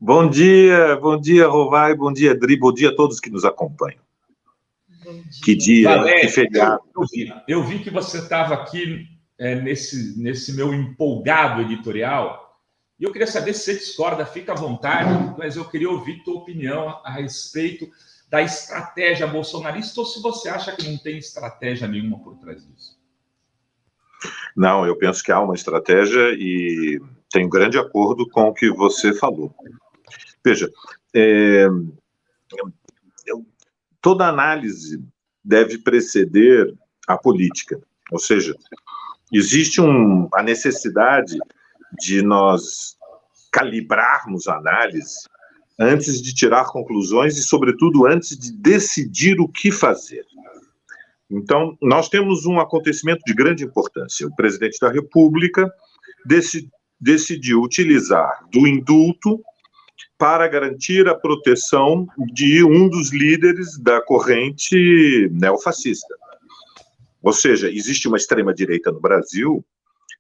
Bom dia, Rovai, bom dia, Dri, bom dia a todos que nos acompanham. Que dia, Valério, que feriado. Eu vi que você estava aqui nesse meu empolgado editorial, e eu queria saber se você discorda, fica à vontade, mas eu queria ouvir tua opinião a respeito da estratégia bolsonarista, ou se você acha que não tem estratégia nenhuma por trás disso. Não, eu penso que há uma estratégia e tenho grande acordo com o que você falou. Veja, toda análise deve preceder a política, ou seja, existe a necessidade de nós calibrarmos a análise antes de tirar conclusões e, sobretudo, antes de decidir o que fazer. Então, nós temos um acontecimento de grande importância. O presidente da República decidiu utilizar do indulto para garantir a proteção de um dos líderes da corrente neofascista. Ou seja, existe uma extrema-direita no Brasil,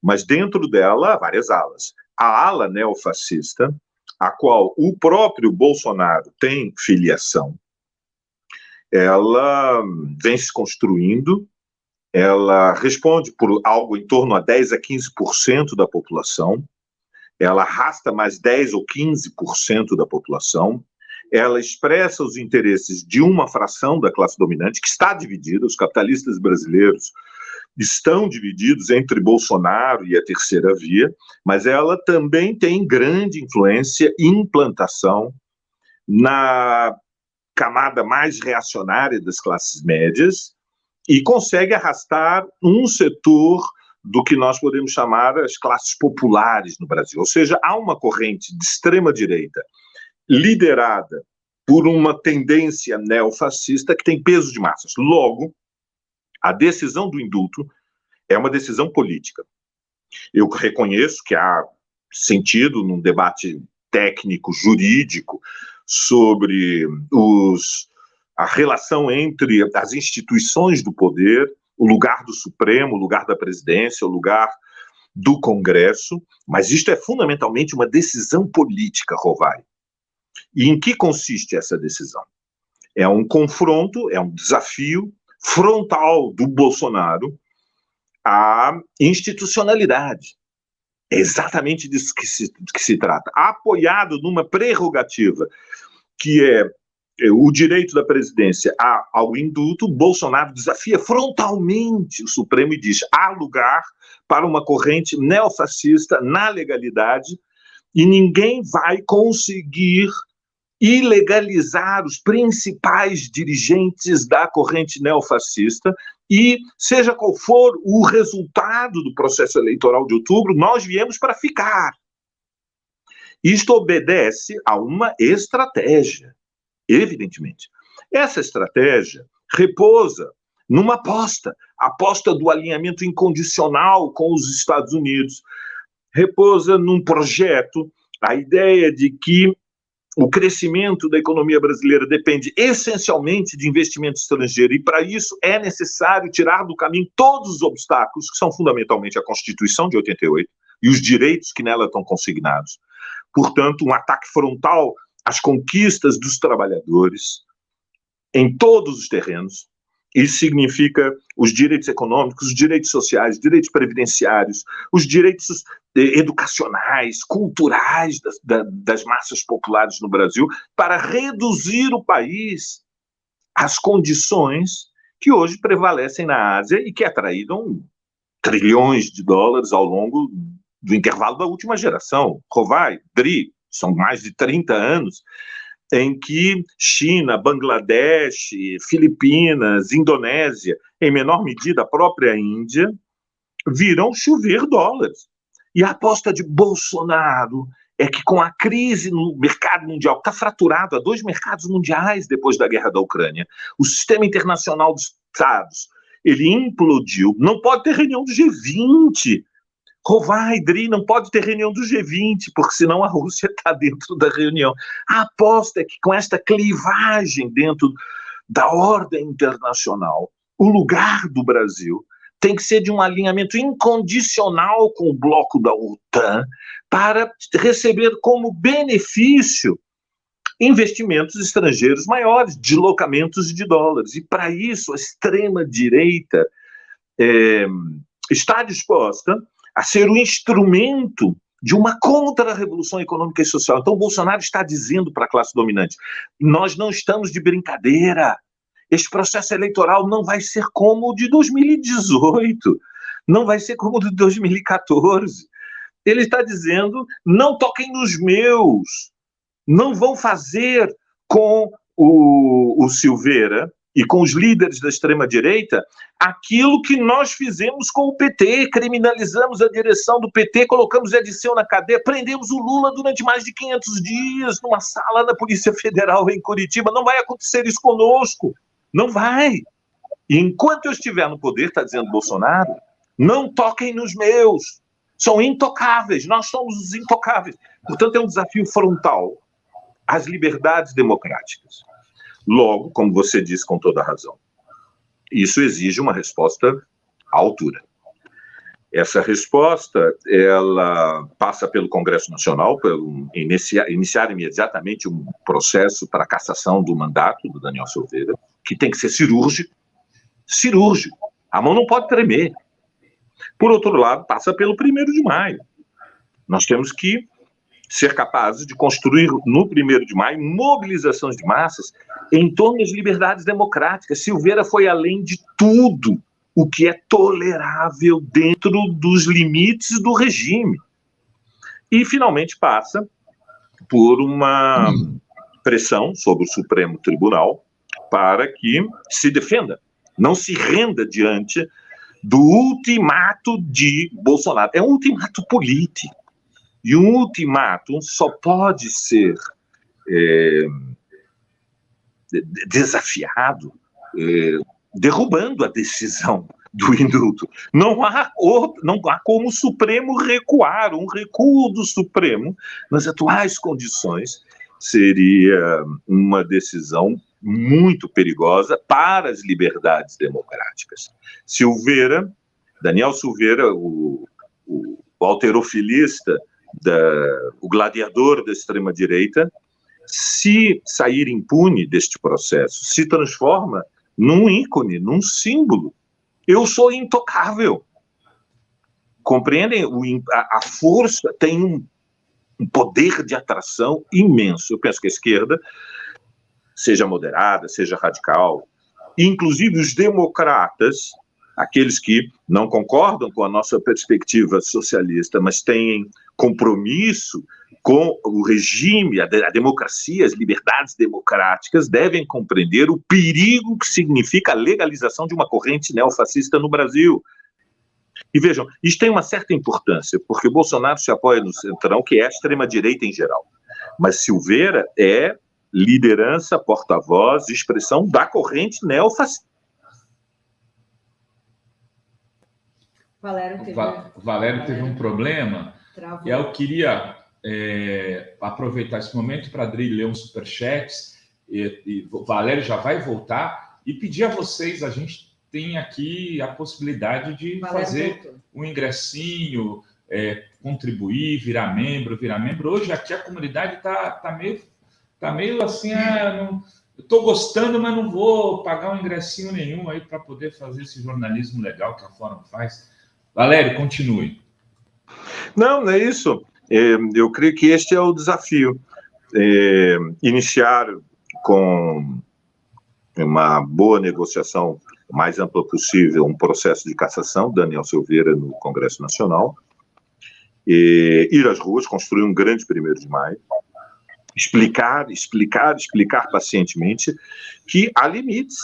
mas dentro dela há várias alas. A ala neofascista, a qual o próprio Bolsonaro tem filiação, ela vem se construindo, ela responde por algo em torno a 10 a 15% da população, ela arrasta mais 10 ou 15% da população, ela expressa os interesses de uma fração da classe dominante, que está dividida, os capitalistas brasileiros estão divididos entre Bolsonaro e a terceira via, mas ela também tem grande influência e implantação na camada mais reacionária das classes médias e consegue arrastar um setor do que nós podemos chamar as classes populares no Brasil. Ou seja, há uma corrente de extrema-direita liderada por uma tendência neofascista que tem peso de massas. Logo, a decisão do indulto é uma decisão política. Eu reconheço que há sentido num debate técnico, jurídico, sobre a relação entre as instituições do poder, o lugar do Supremo, o lugar da presidência, o lugar do Congresso, mas isto é fundamentalmente uma decisão política, Rovai. E em que consiste essa decisão? É um confronto, é um desafio frontal do Bolsonaro à institucionalidade. É exatamente disso que se trata. Apoiado numa prerrogativa que é o direito da presidência ao indulto, Bolsonaro desafia frontalmente o Supremo e diz: há lugar para uma corrente neofascista na legalidade e ninguém vai conseguir ilegalizar os principais dirigentes da corrente neofascista e, seja qual for o resultado do processo eleitoral de outubro, nós viemos para ficar. Isto obedece a uma estratégia, evidentemente. Essa estratégia repousa numa aposta do alinhamento incondicional com os Estados Unidos, repousa num projeto, a ideia de que o crescimento da economia brasileira depende essencialmente de investimento estrangeiro e, para isso, é necessário tirar do caminho todos os obstáculos, que são fundamentalmente a Constituição de 88 e os direitos que nela estão consignados. Portanto, um ataque frontal às conquistas dos trabalhadores em todos os terrenos. Isso significa os direitos econômicos, os direitos sociais, os direitos previdenciários, os direitos educacionais, culturais das massas populares no Brasil, para reduzir o país às condições que hoje prevalecem na Ásia e que atraíram trilhões de dólares ao longo do intervalo da última geração. Rovai, Dri, são mais de 30 anos em que China, Bangladesh, Filipinas, Indonésia, em menor medida a própria Índia, viram chover dólares. E a aposta de Bolsonaro é que, com a crise no mercado mundial, que está fraturado a 2 mercados mundiais depois da guerra da Ucrânia, o sistema internacional dos Estados, ele implodiu. Não pode ter reunião do G20. Rovai, Dri, não pode ter reunião do G20, porque senão a Rússia está dentro da reunião. A aposta é que, com esta clivagem dentro da ordem internacional, o lugar do Brasil tem que ser de um alinhamento incondicional com o bloco da OTAN para receber como benefício investimentos estrangeiros maiores, deslocamentos de dólares. E, para isso, a extrema-direita está disposta a ser um instrumento de uma contra-revolução econômica e social. Então, o Bolsonaro está dizendo para a classe dominante: nós não estamos de brincadeira. Este processo eleitoral não vai ser como o de 2018, não vai ser como o de 2014. Ele está dizendo: não toquem nos meus, não vão fazer com o Silveira e com os líderes da extrema-direita aquilo que nós fizemos com o PT, criminalizamos a direção do PT, colocamos Ediceu na cadeia, prendemos o Lula durante mais de 500 dias numa sala da Polícia Federal em Curitiba. Não vai acontecer isso conosco, não vai. E enquanto eu estiver no poder, está dizendo Bolsonaro, não toquem nos meus, são intocáveis, nós somos os intocáveis. Portanto, é um desafio frontal às liberdades democráticas. Logo, como você disse com toda razão, isso exige uma resposta à altura. Essa resposta, ela passa pelo Congresso Nacional, pelo iniciar imediatamente um processo para a cassação do mandato do Daniel Silveira, que tem que ser cirúrgico. A mão não pode tremer. Por outro lado, passa pelo 1º de maio. Nós temos que ser capazes de construir, no 1º de maio, mobilizações de massas em torno das liberdades democráticas. Silveira foi além de tudo o que é tolerável dentro dos limites do regime. E, finalmente, passa por uma pressão sobre o Supremo Tribunal para que se defenda, não se renda diante do ultimato de Bolsonaro. É um ultimato político. E um ultimato só pode ser desafiado derrubando a decisão do indulto. Não há como o Supremo recuar. Um recuo do Supremo, nas atuais condições, seria uma decisão muito perigosa para as liberdades democráticas. Daniel Silveira, o halterofilista, o gladiador da extrema-direita, se sair impune deste processo, se transforma num ícone, num símbolo. Eu sou intocável. Compreendem? A força tem um poder de atração imenso. Eu penso que a esquerda, seja moderada, seja radical, inclusive os democratas, aqueles que não concordam com a nossa perspectiva socialista, mas têm compromisso com o regime, a democracia, as liberdades democráticas, devem compreender o perigo que significa a legalização de uma corrente neofascista no Brasil. E vejam, isso tem uma certa importância, porque Bolsonaro se apoia no centrão, que é a extrema-direita em geral. Mas Silveira é liderança, porta-voz, expressão da corrente neofascista. Valério teve um problema. Travou. E eu queria aproveitar esse momento para ler uns superchats, e o Valério já vai voltar, e pedir a vocês, a gente tem aqui a possibilidade de fazer um ingressinho, contribuir, virar membro. Hoje aqui a comunidade está meio assim, eu estou gostando, mas não vou pagar um ingressinho nenhum aí para poder fazer esse jornalismo legal que a Fórum faz. Valério, continue. Não é isso. Eu creio que este é o desafio. Iniciar com uma boa negociação, o mais ampla possível, um processo de cassação, Daniel Silveira no Congresso Nacional, ir às ruas, construir um grande 1º de maio, explicar pacientemente que há limites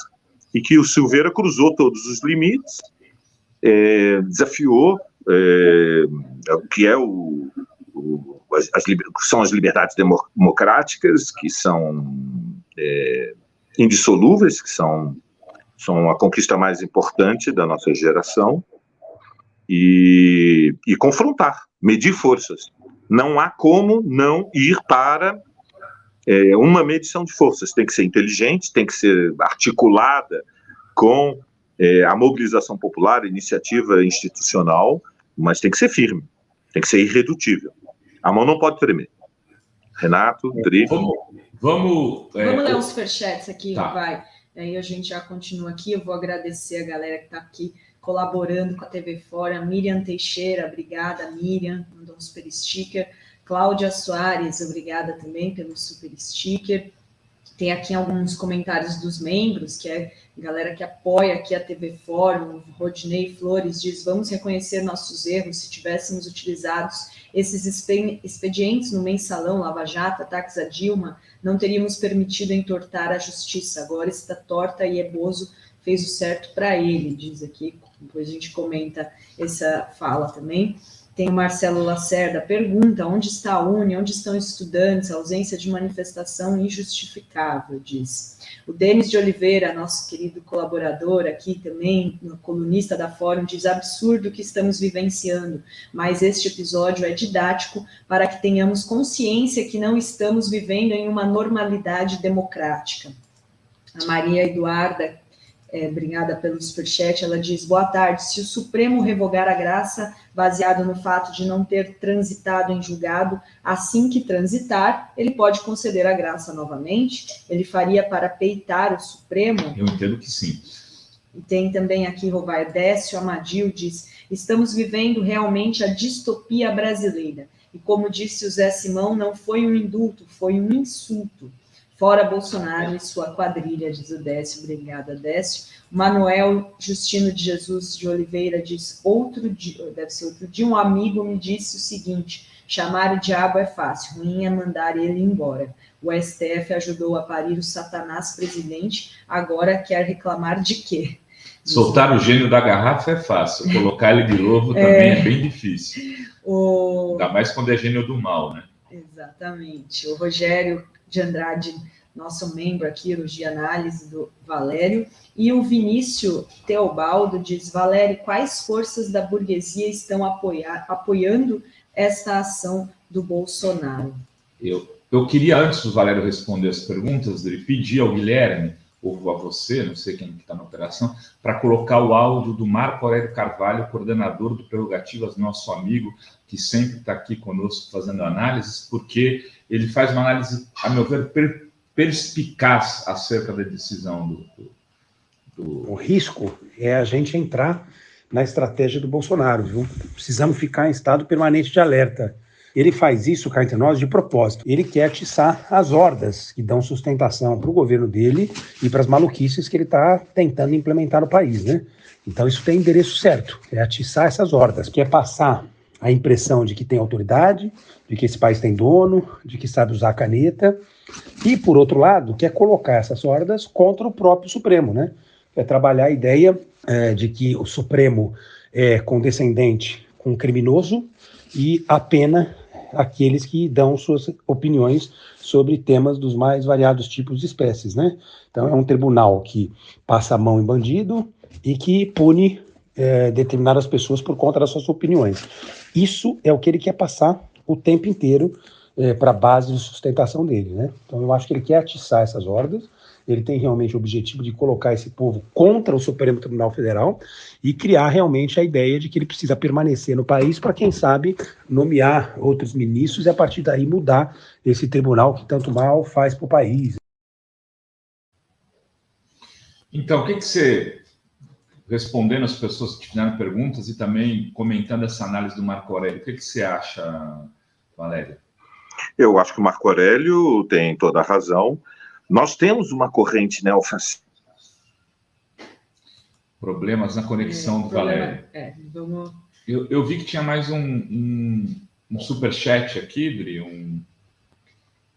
e que o Silveira cruzou todos os limites, desafiou o que são as liberdades democráticas, que são indissolúveis, que são a conquista mais importante da nossa geração, e confrontar, medir forças. Não há como não ir para uma medição de forças. Tem que ser inteligente, tem que ser articulada com A mobilização popular, a iniciativa institucional, mas tem que ser firme, tem que ser irredutível. A mão não pode tremer. Renato, Dri. Vamos ler os superchats aqui, tá. Vai. Aí a gente já continua aqui. Eu vou agradecer a galera que está aqui colaborando com a TV Fora. Miriam Teixeira, obrigada, Miriam, mandou um super sticker. Cláudia Soares, obrigada também pelo super sticker. Tem aqui alguns comentários dos membros, que é a galera que apoia aqui a TV Fórum. Rodinei Flores diz: vamos reconhecer nossos erros. Se tivéssemos utilizados esses expedientes no mensalão, Lava Jato, ataques a Dilma, não teríamos permitido entortar a justiça. Agora está torta e Bozo fez o certo para ele, diz aqui. Depois a gente comenta essa fala também. Tem o Marcelo Lacerda, pergunta: onde está a UNE, onde estão os estudantes? A ausência de manifestação injustificável, diz. O Denis de Oliveira, nosso querido colaborador aqui também, colunista da Fórum, diz: absurdo o que estamos vivenciando, mas este episódio é didático para que tenhamos consciência que não estamos vivendo em uma normalidade democrática. A Maria Eduarda, obrigada pelo superchat, ela diz: boa tarde, se o Supremo revogar a graça baseado no fato de não ter transitado em julgado, assim que transitar, ele pode conceder a graça novamente? Ele faria para peitar o Supremo? Eu entendo que sim. E tem também aqui, Rovair Décio Amadil, diz: estamos vivendo realmente a distopia brasileira. E como disse o Zé Simão, não foi um indulto, foi um insulto. Fora Bolsonaro e sua quadrilha, diz o Décio. Obrigada, Décio. Manuel Justino de Jesus de Oliveira diz: deve ser outro dia, um amigo me disse o seguinte: chamar o diabo é fácil, ruim é mandar ele embora. O STF ajudou a parir o Satanás presidente, agora quer reclamar de quê? Soltar o gênio da garrafa é fácil, colocar ele de novo também é bem difícil. Ainda mais quando é gênio do mal, né? Exatamente. O Rogério de Andrade, nosso membro aqui, elogia análise do Valério. E o Vinícius Teobaldo diz: Valério, quais forças da burguesia estão apoiando esta ação do Bolsonaro? Eu queria, antes do Valério responder as perguntas, pedir ao Guilherme, ou a você, não sei quem está na operação, para colocar o áudio do Marco Aurélio Carvalho, coordenador do Prerrogativas, nosso amigo, que sempre está aqui conosco fazendo análises, porque ele faz uma análise, a meu ver, perspicaz acerca da decisão do... O risco é a gente entrar na estratégia do Bolsonaro, viu? Precisamos ficar em estado permanente de alerta. Ele faz isso, cá entre nós, de propósito. Ele quer atiçar as hordas que dão sustentação para o governo dele e para as maluquices que ele está tentando implementar no país, né? Então isso tem endereço certo, é atiçar essas hordas, quer passar a impressão de que tem autoridade, de que esse país tem dono, de que sabe usar a caneta, e, por outro lado, quer colocar essas hordas contra o próprio Supremo, né? Quer trabalhar a ideia de que o Supremo é condescendente com o criminoso e apena aqueles que dão suas opiniões sobre temas dos mais variados tipos de espécies, né? Então é um tribunal que passa a mão em bandido e que pune determinadas pessoas por conta das suas opiniões. Isso é o que ele quer passar o tempo inteiro para a base de sustentação dele, né? Então eu acho que ele quer atiçar essas hordas, ele tem realmente o objetivo de colocar esse povo contra o Supremo Tribunal Federal e criar realmente a ideia de que ele precisa permanecer no país para, quem sabe, nomear outros ministros e a partir daí mudar esse tribunal que tanto mal faz para o país. Então, o que você, respondendo as pessoas que fizeram perguntas e também comentando essa análise do Marco Aurélio, o que você acha, Valério? Eu acho que o Marco Aurélio tem toda a razão. Nós temos uma corrente neofascista. Problemas na conexão do Valério. Vamos... Eu vi que tinha mais um superchat aqui, Dri.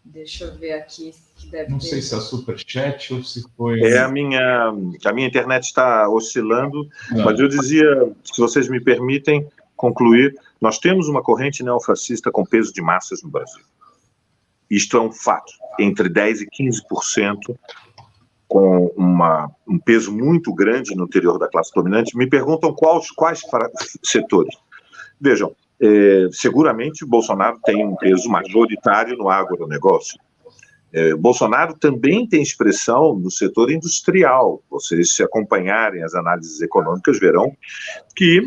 Deixa eu ver aqui. Que deve não ter... sei se é superchat ou se foi... A minha internet está oscilando, mas eu dizia, se vocês me permitem concluir, nós temos uma corrente neofascista com peso de massas no Brasil. Isto é um fato, entre 10% e 15%, com um peso muito grande no interior da classe dominante. Me perguntam quais setores. Vejam, seguramente Bolsonaro tem um peso majoritário no agronegócio. Bolsonaro também tem expressão no setor industrial. Vocês, se acompanharem as análises econômicas, verão que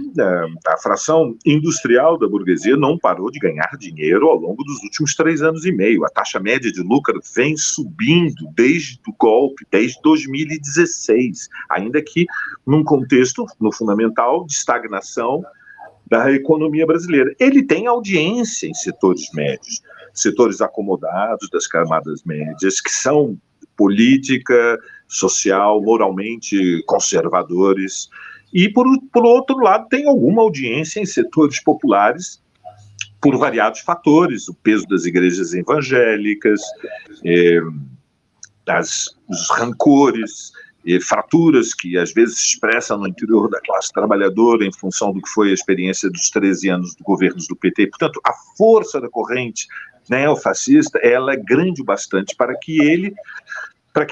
a fração industrial da burguesia não parou de ganhar dinheiro ao longo dos últimos 3 anos e meio. A taxa média de lucro vem subindo desde o golpe, desde 2016, ainda que num contexto, no fundamental, de estagnação da economia brasileira. Ele tem audiência em setores médios, setores acomodados das camadas médias, que são política, social, moralmente conservadores, e por outro lado tem alguma audiência em setores populares por variados fatores, o peso das igrejas evangélicas, os rancores, fraturas que às vezes se expressam no interior da classe trabalhadora em função do que foi a experiência dos 13 anos do governos do PT. Portanto, a força da corrente neofascista, ela é grande o bastante para que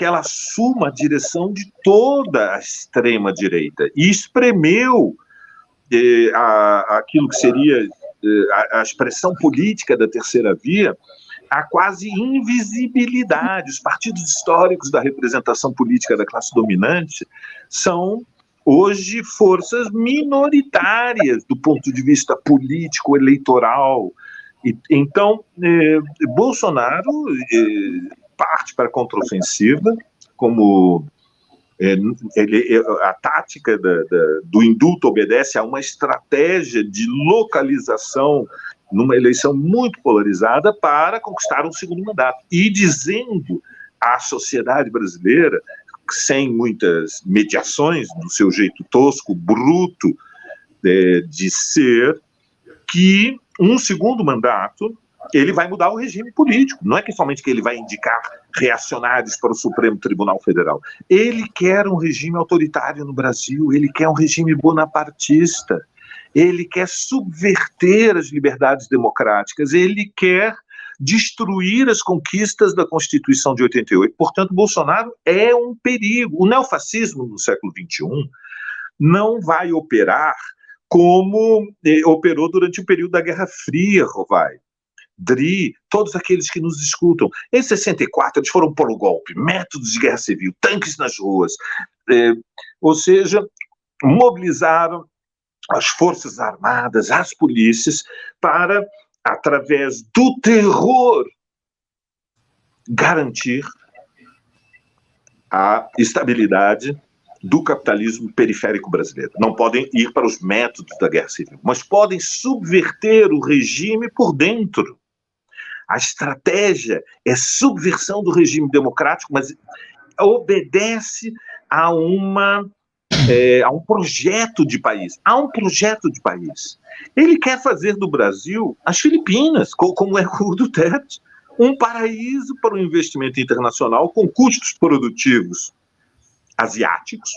ela assuma a direção de toda a extrema-direita e espremeu aquilo que seria a expressão política da terceira via, a quase invisibilidade. Os partidos históricos da representação política da classe dominante são hoje forças minoritárias do ponto de vista político, eleitoral. Então, Bolsonaro parte para a contraofensiva, como a tática do indulto obedece a uma estratégia de localização numa eleição muito polarizada para conquistar um segundo mandato, e dizendo à sociedade brasileira, sem muitas mediações, do seu jeito tosco, bruto de ser, que um segundo mandato ele vai mudar o regime político. Não é que somente que ele vai indicar reacionários para o Supremo Tribunal Federal. Ele quer um regime autoritário no Brasil, ele quer um regime bonapartista, ele quer subverter as liberdades democráticas, ele quer destruir as conquistas da Constituição de 88. Portanto, Bolsonaro é um perigo. O neofascismo no século XXI não vai operar como operou durante o período da Guerra Fria, Rovai, Dri, todos aqueles que nos escutam. Em 64, eles foram para o golpe, métodos de guerra civil, tanques nas ruas, ou seja, mobilizaram as forças armadas, as polícias, para, através do terror, garantir a estabilidade do capitalismo periférico brasileiro. Não podem ir para os métodos da guerra civil, mas podem subverter o regime por dentro. A estratégia é subversão do regime democrático, mas obedece a um projeto de país. Há um projeto de país. Ele quer fazer do Brasil as Filipinas, como é o Duterte, um paraíso para o investimento internacional com custos produtivos asiáticos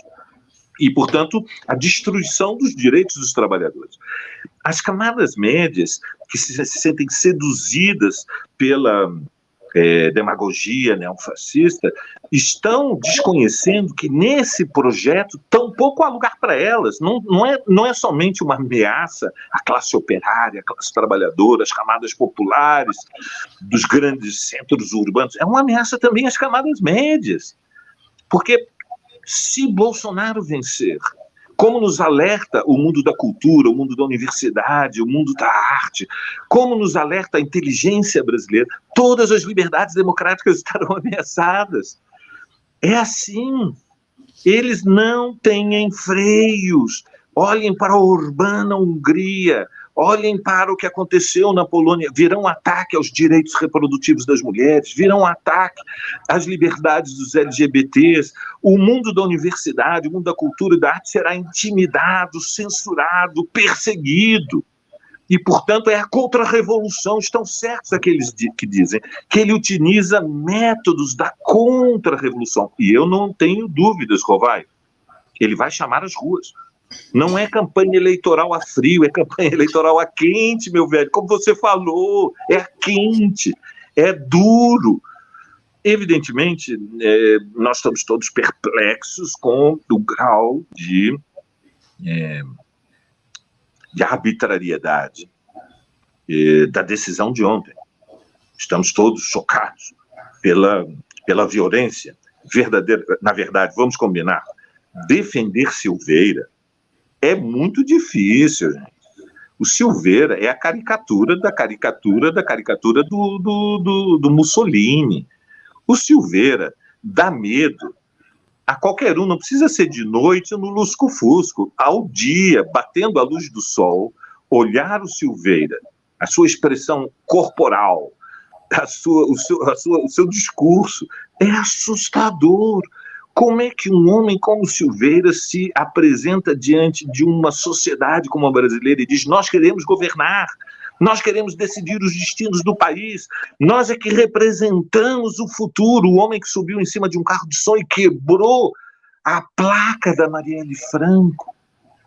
e, portanto, a destruição dos direitos dos trabalhadores. As camadas médias, que se sentem seduzidas pela demagogia neofascista, estão desconhecendo que nesse projeto tampouco há lugar para elas. Não é somente uma ameaça à classe operária, à classe trabalhadora, às camadas populares dos grandes centros urbanos, é uma ameaça também às camadas médias. Porque se Bolsonaro vencer, como nos alerta o mundo da cultura, o mundo da universidade, o mundo da arte, como nos alerta a inteligência brasileira, todas as liberdades democráticas estarão ameaçadas. É assim. Eles não têm freios. Olhem para a urbana Hungria, olhem para o que aconteceu na Polônia, virão ataque aos direitos reprodutivos das mulheres, virão ataque às liberdades dos LGBTs, o mundo da universidade, o mundo da cultura e da arte será intimidado, censurado, perseguido. E, portanto, é a contra-revolução. Estão certos aqueles que dizem que ele utiliza métodos da contra-revolução. E eu não tenho dúvidas, Rovai, ele vai chamar as ruas. Não é campanha eleitoral a frio, é campanha eleitoral a quente, meu velho. Como você falou, é a quente, é duro. Evidentemente, nós estamos todos perplexos com o grau de arbitrariedade da decisão de ontem. Estamos todos chocados. pela violência verdadeira. Na verdade, vamos combinar, defender Silveira é muito difícil, gente. O Silveira é a caricatura da caricatura da caricatura do Mussolini. O Silveira dá medo a qualquer um, não precisa ser de noite no lusco-fusco, ao dia, batendo a luz do sol, olhar o Silveira, a sua expressão corporal, o seu discurso, é assustador. Como é que um homem como Silveira se apresenta diante de uma sociedade como a brasileira e diz: nós queremos governar, nós queremos decidir os destinos do país, nós é que representamos o futuro. O homem que subiu em cima de um carro de som e quebrou a placa da Marielle Franco.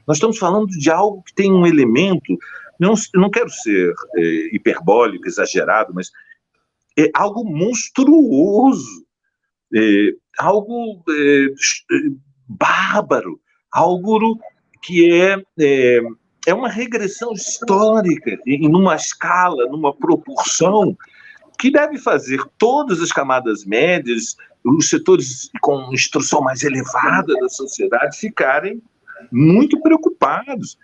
Nós estamos falando de algo que tem um elemento, não quero ser hiperbólico, exagerado, mas é algo monstruoso, algo bárbaro, algo que é uma regressão histórica, em uma escala, numa proporção, que deve fazer todas as camadas médias, os setores com instrução mais elevada da sociedade, ficarem muito preocupados.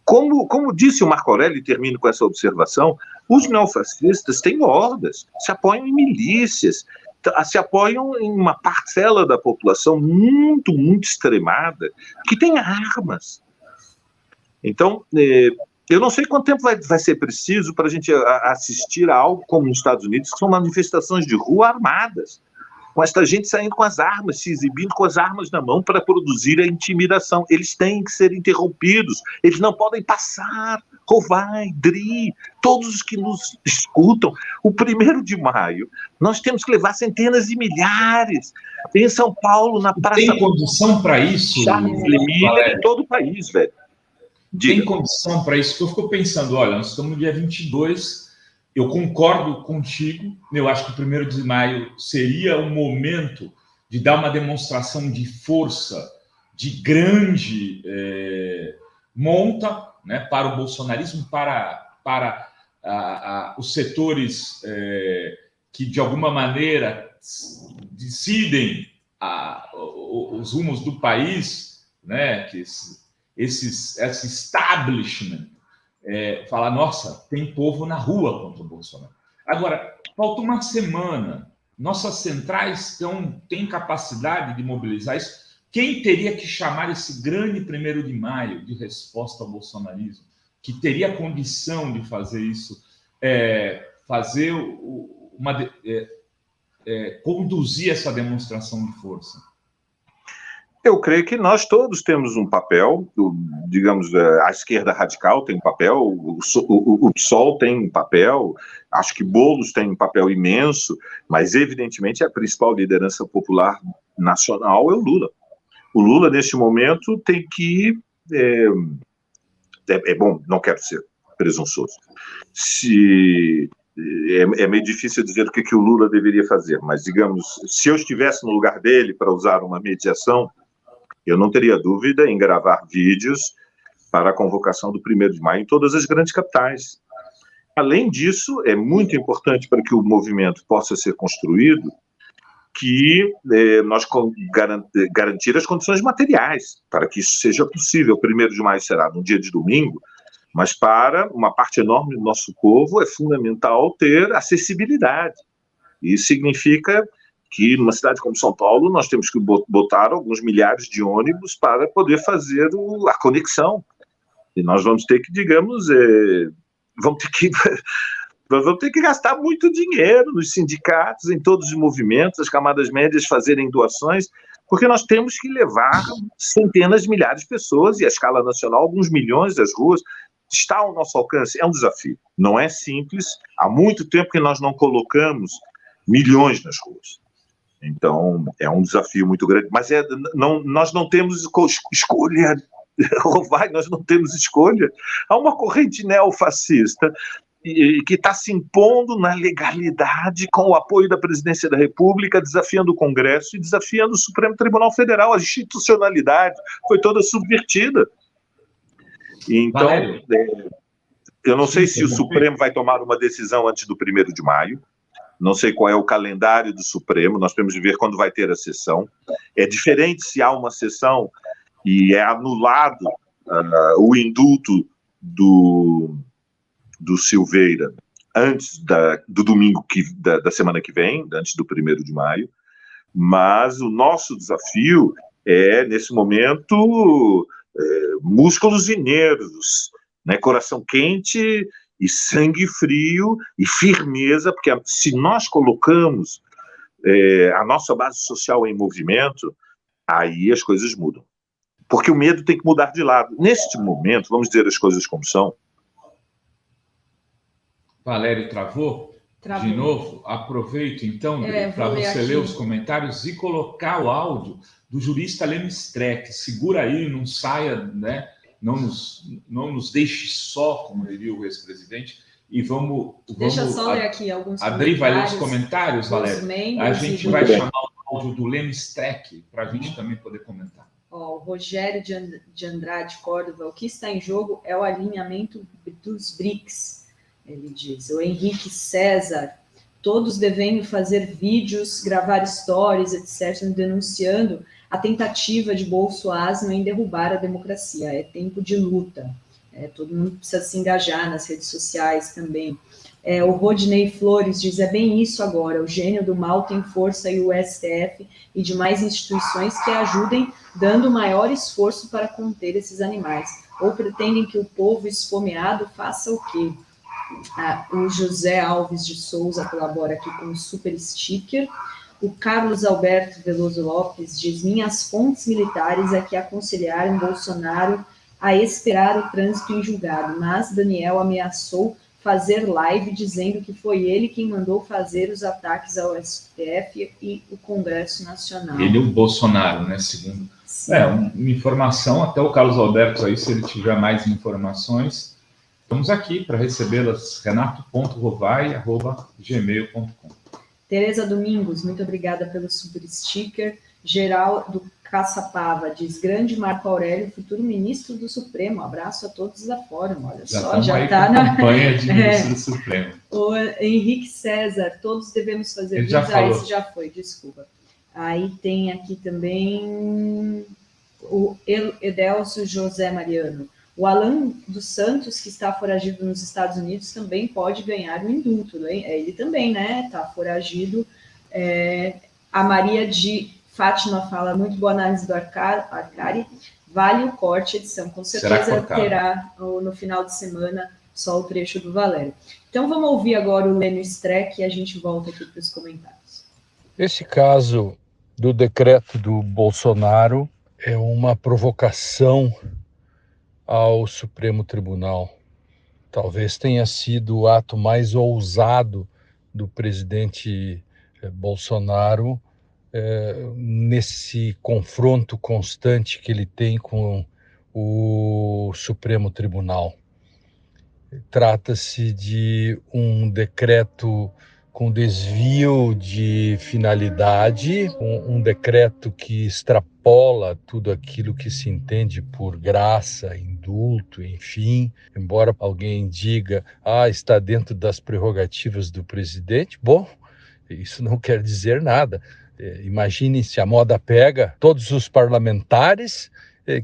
Como disse o Marco Aurélio, e termino com essa observação, os neofascistas têm hordas, se apoiam em milícias, se apoiam em uma parcela da população muito, muito extremada, que tem armas. Então, eu não sei quanto tempo vai ser preciso para a gente assistir a algo como nos Estados Unidos, que são manifestações de rua armadas, com esta gente saindo com as armas, se exibindo com as armas na mão para produzir a intimidação. Eles têm que ser interrompidos, eles não podem passar. Rovai, Dri, todos os que nos escutam, o 1º de maio, nós temos que levar centenas de milhares. Em São Paulo, na Praça... Tem condição para isso? Charles Miller, em todo o país, velho. Diga. Tem condição para isso? Eu fico pensando, olha, nós estamos no dia 22, eu concordo contigo, eu acho que o 1º de maio seria o momento de dar uma demonstração de força, de grande monta, né, para o bolsonarismo, para os setores que, de alguma maneira, decidem os rumos do país, né, que esse establishment falar: nossa, tem povo na rua contra o Bolsonaro. Agora, falta uma semana, nossas centrais têm capacidade de mobilizar isso. Quem teria que chamar esse grande 1º de maio de resposta ao bolsonarismo, que teria condição de fazer isso, conduzir essa demonstração de força? Eu creio que nós todos temos um papel, digamos, a esquerda radical tem um papel, o PSOL tem um papel, acho que Boulos tem um papel imenso, mas evidentemente a principal liderança popular nacional é o Lula. O Lula, neste momento, tem que... bom, não quero ser presunçoso. É meio difícil dizer o que o Lula deveria fazer, mas, digamos, se eu estivesse no lugar dele para usar uma mediação, eu não teria dúvida em gravar vídeos para a convocação do 1º de maio em todas as grandes capitais. Além disso, é muito importante para que o movimento possa ser construído que nós garantir as condições materiais para que isso seja possível. O 1º de maio será num dia de domingo, mas para uma parte enorme do nosso povo é fundamental ter acessibilidade. Isso significa que numa cidade como São Paulo nós temos que botar alguns milhares de ônibus para poder fazer a conexão. E nós vamos ter que, digamos, vamos ter que gastar muito dinheiro nos sindicatos, em todos os movimentos, as camadas médias fazerem doações, porque nós temos que levar centenas de milhares de pessoas, e a escala nacional, alguns milhões das ruas, está ao nosso alcance. É um desafio. Não é simples. Há muito tempo que nós não colocamos milhões nas ruas. Então, é um desafio muito grande. Mas nós não temos escolha. Nós não temos escolha. Há uma corrente neofascista que está se impondo na legalidade com o apoio da Presidência da República, desafiando o Congresso e desafiando o Supremo Tribunal Federal. A institucionalidade foi toda subvertida. Então, eu não sei se o Supremo vai tomar uma decisão antes do 1º de maio. não sei qual é o calendário do Supremo, nós temos de ver quando vai ter a sessão. É diferente se há uma sessão e é anulado o indulto do Silveira antes do domingo da semana que vem, antes do 1º de maio, mas o nosso desafio é, nesse momento, músculos e nervos, né? Coração quente e sangue frio e firmeza, porque se nós colocamos a nossa base social em movimento, aí as coisas mudam. Porque o medo tem que mudar de lado. Neste momento, vamos dizer as coisas como são. Valério travou? De novo, aproveito então para você ler os comentários e colocar o áudio do jurista Lênin Streck. Segura aí, não saia, né? Não nos deixe só, como diria o ex-presidente, e vamos... Deixa só ler aqui alguns Adri vai ler os comentários, Valério? A gente vai chamar o áudio do Lênin Streck para a gente também poder comentar. O Rogério de Andrade Córdova, o que está em jogo é o alinhamento dos BRICS. Ele diz, o Henrique César, todos devendo fazer vídeos, gravar stories, etc., denunciando a tentativa de Bolsonaro em derrubar a democracia. É tempo de luta. Todo mundo precisa se engajar nas redes sociais também. O Rodney Flores diz, é bem isso agora, o gênio do mal tem força e o STF e demais instituições que ajudem, dando maior esforço para conter esses animais. Ou pretendem que o povo esfomeado faça o quê? O José Alves de Souza colabora aqui com o super sticker. O Carlos Alberto Veloso Lopes diz, minhas fontes militares é que aconselharam Bolsonaro a esperar o trânsito em julgado, mas Daniel ameaçou fazer live dizendo que foi ele quem mandou fazer os ataques ao STF e o Congresso Nacional. Ele, o Bolsonaro, né, segundo. Uma informação, até o Carlos Alberto aí, se ele tiver mais informações... Estamos aqui para recebê-las, renato.rovai@gmail.com. Tereza Domingos, muito obrigada pelo super sticker. Geraldo Caçapava diz, grande Marco Aurélio, futuro ministro do Supremo. Abraço a todos da Fórum. Olha só, já está na campanha de ministro do Supremo. O Henrique César, todos devemos fazer vídeos. Esse já foi, desculpa. Aí tem aqui também o Edelcio José Mariano. O Alan dos Santos, que está foragido nos Estados Unidos, também pode ganhar um indulto. Né? Ele também, né? Está foragido. A Maria de Fátima fala, muito boa análise do Arcari. Vale o corte, edição. Com certeza terá no final de semana só o trecho do Valério. Então vamos ouvir agora o Lênin Streck e a gente volta aqui para os comentários. Esse caso do decreto do Bolsonaro é uma provocação ao Supremo Tribunal. Talvez tenha sido o ato mais ousado do presidente Bolsonaro nesse confronto constante que ele tem com o Supremo Tribunal. Trata-se de um decreto com desvio de finalidade, um decreto que extrapola tudo aquilo que se entende por graça, indulto, enfim. Embora alguém diga, está dentro das prerrogativas do presidente, bom, isso não quer dizer nada. Imagine se a moda pega todos os parlamentares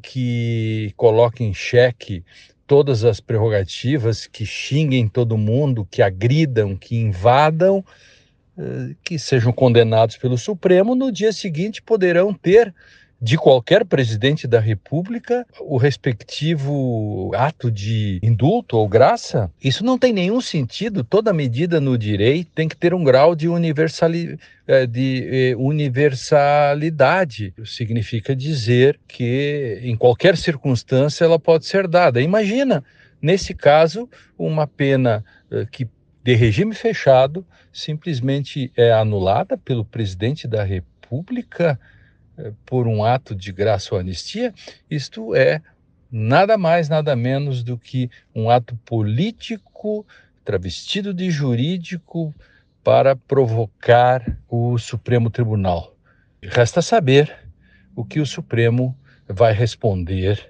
que coloquem em xeque todas as prerrogativas, que xinguem todo mundo, que agridam, que invadam, que sejam condenados pelo Supremo, no dia seguinte poderão ter, de qualquer presidente da República, o respectivo ato de indulto ou graça. Isso não tem nenhum sentido. Toda medida no direito tem que ter um grau de universalidade. Significa dizer que, em qualquer circunstância, ela pode ser dada. Imagina, nesse caso, uma pena que de regime fechado simplesmente é anulada pelo presidente da República por um ato de graça ou anistia. Isto é nada mais, nada menos do que um ato político travestido de jurídico para provocar o Supremo Tribunal. Resta saber o que o Supremo vai responder,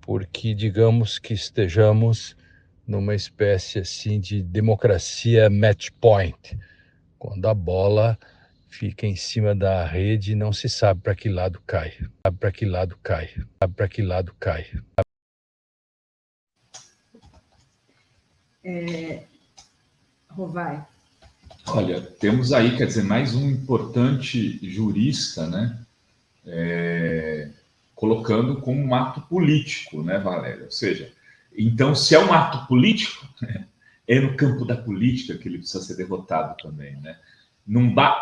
porque digamos que estejamos numa espécie assim de democracia match point. quando a bola fica em cima da rede e não se sabe para que lado cai, sabe para que lado cai, sabe para que lado cai. Rovai. Olha, temos aí, quer dizer, mais um importante jurista, né? Colocando como um ato político, né, Valéria? Ou seja, então, se é um ato político, é no campo da política que ele precisa ser derrotado também, né?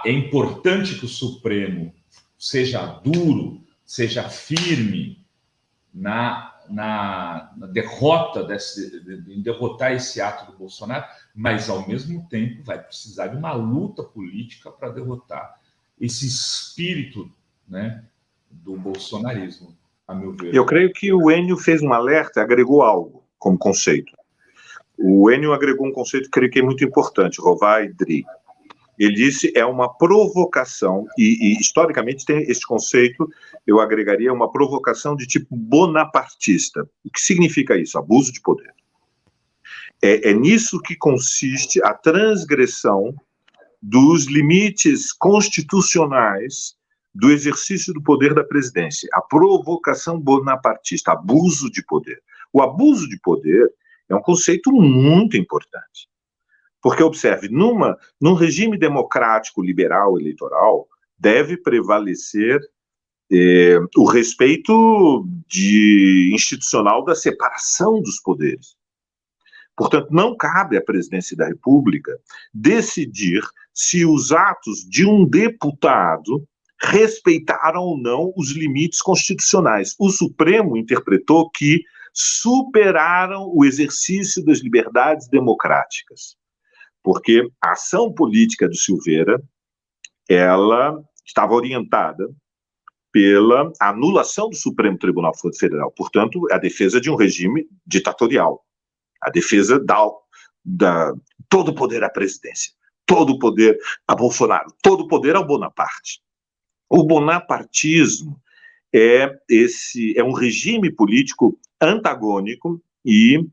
É importante que o Supremo seja duro, seja firme na derrota em derrotar esse ato do Bolsonaro, mas ao mesmo tempo vai precisar de uma luta política para derrotar esse espírito, né, do bolsonarismo, a meu ver. Eu creio que o Enio fez um alerta, agregou algo como conceito. O Enio agregou um conceito que creio que é muito importante, Rovai, Dri. Ele disse é uma provocação, e historicamente tem esse conceito, eu agregaria uma provocação de tipo bonapartista. O que significa isso? Abuso de poder. É nisso que consiste a transgressão dos limites constitucionais do exercício do poder da presidência. A provocação bonapartista, abuso de poder. O abuso de poder é um conceito muito importante. Porque, observe, num regime democrático, liberal, eleitoral, deve prevalecer o respeito institucional da separação dos poderes. Portanto, não cabe à presidência da República decidir se os atos de um deputado respeitaram ou não os limites constitucionais. O Supremo interpretou que superaram o exercício das liberdades democráticas. Porque a ação política do Silveira, ela estava orientada pela anulação do Supremo Tribunal Federal, portanto, a defesa de um regime ditatorial, a defesa todo o poder à presidência, todo o poder a Bolsonaro, todo o poder ao Bonaparte. O bonapartismo é um regime político antagônico e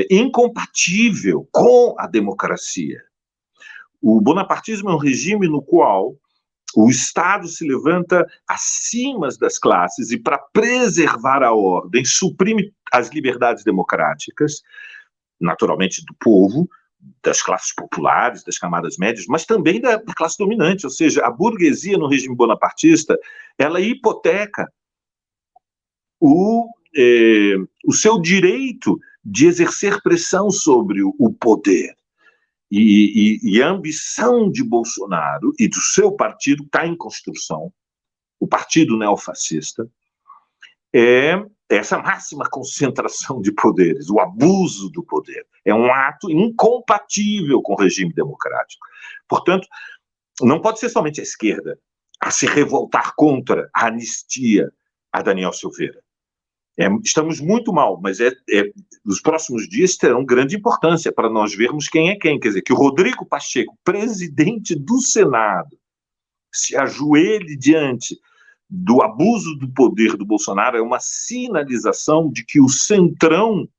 incompatível com a democracia. O bonapartismo é um regime no qual o Estado se levanta acima das classes e, para preservar a ordem, suprime as liberdades democráticas, naturalmente do povo, das classes populares, das camadas médias, mas também da classe dominante, ou seja, a burguesia no regime bonapartista, ela hipoteca o seu direito de exercer pressão sobre o poder. E a ambição de Bolsonaro e do seu partido está em construção, o partido neofascista, é essa máxima concentração de poderes, o abuso do poder. É um ato incompatível com o regime democrático. Portanto, não pode ser somente a esquerda a se revoltar contra a anistia a Daniel Silveira. Estamos muito mal, mas os próximos dias terão grande importância para nós vermos quem é quem. Quer dizer, que o Rodrigo Pacheco, presidente do Senado, se ajoelhe diante do abuso do poder do Bolsonaro é uma sinalização de que o Centrão,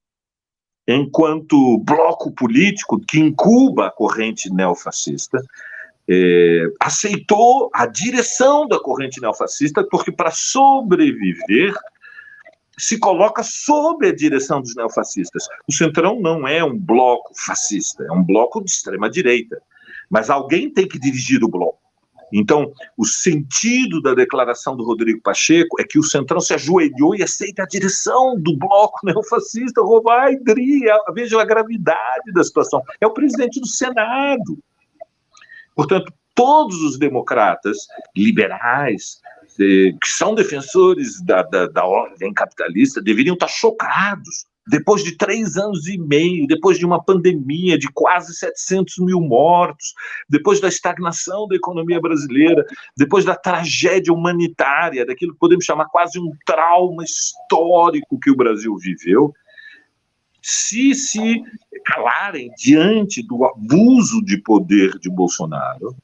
enquanto bloco político que incuba a corrente neofascista, aceitou a direção da corrente neofascista, porque para sobreviver se coloca sob a direção dos neofascistas. O Centrão não é um bloco fascista, é um bloco de extrema-direita. Mas alguém tem que dirigir o bloco. Então, o sentido da declaração do Rodrigo Pacheco é que o Centrão se ajoelhou e aceita a direção do bloco neofascista. Rovai, Dri, veja a gravidade da situação. É o presidente do Senado. Portanto, todos os democratas liberais, que são defensores da ordem capitalista, deveriam estar chocados. Depois de 3 anos e meio, depois de uma pandemia de quase 700 mil mortos, depois da estagnação da economia brasileira, depois da tragédia humanitária, daquilo que podemos chamar quase um trauma histórico que o Brasil viveu, se calarem diante do abuso de poder de Bolsonaro,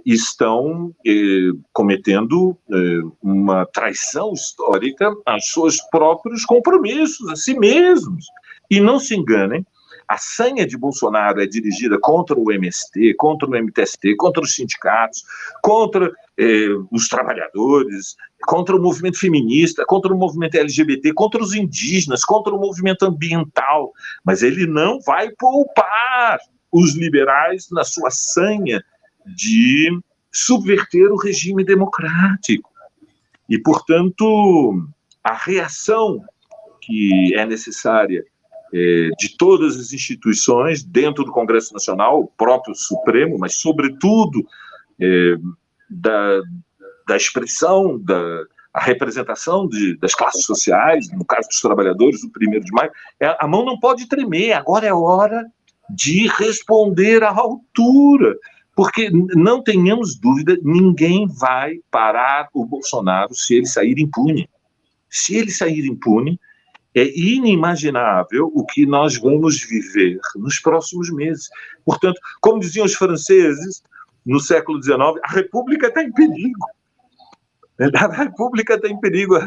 estão cometendo uma traição histórica aos seus próprios compromissos, a si mesmos. E não se enganem, a sanha de Bolsonaro é dirigida contra o MST, contra o MTST, contra os sindicatos, contra os trabalhadores, contra o movimento feminista, contra o movimento LGBT, contra os indígenas, contra o movimento ambiental, mas ele não vai poupar os liberais na sua sanha de subverter o regime democrático. E, portanto, a reação que é necessária de todas as instituições, dentro do Congresso Nacional, o próprio Supremo, mas, sobretudo, da expressão, a representação das classes sociais, no caso dos trabalhadores, do 1º de maio, a mão não pode tremer, agora é hora de responder à altura, porque não tenhamos dúvida, ninguém vai parar o Bolsonaro se ele sair impune. Se ele sair impune, é inimaginável o que nós vamos viver nos próximos meses. Portanto, como diziam os franceses no século XIX, a República está em perigo. A República está em perigo.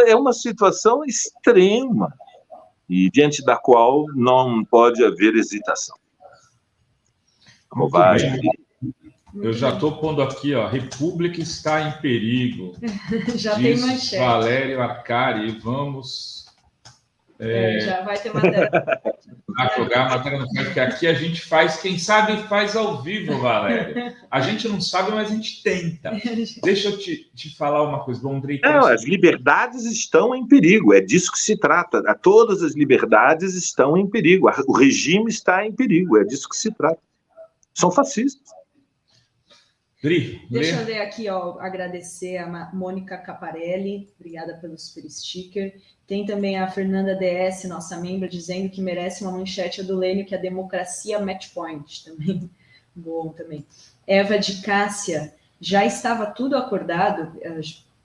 É uma situação extrema e diante da qual não pode haver hesitação. Como vai? Eu já estou pondo aqui, ó, República está em perigo. Já tem manchete. Valério Arcari, vamos... já vai ter matéria. Jogar a matéria no site, porque aqui a gente faz, quem sabe faz ao vivo, Valério. A gente não sabe, mas a gente tenta. Deixa eu te falar uma coisa, Andrei. Não, as liberdades estão em perigo, é disso que se trata. Todas as liberdades estão em perigo, o regime está em perigo, é disso que se trata. São fascistas. Deixa eu ler aqui, ó, agradecer a Mônica Caparelli, obrigada pelo super sticker. Tem também a Fernanda DS, nossa membra, dizendo que merece uma manchete do Lênio, que é a democracia match point, também bom também. Eva de Cássia, já estava tudo acordado?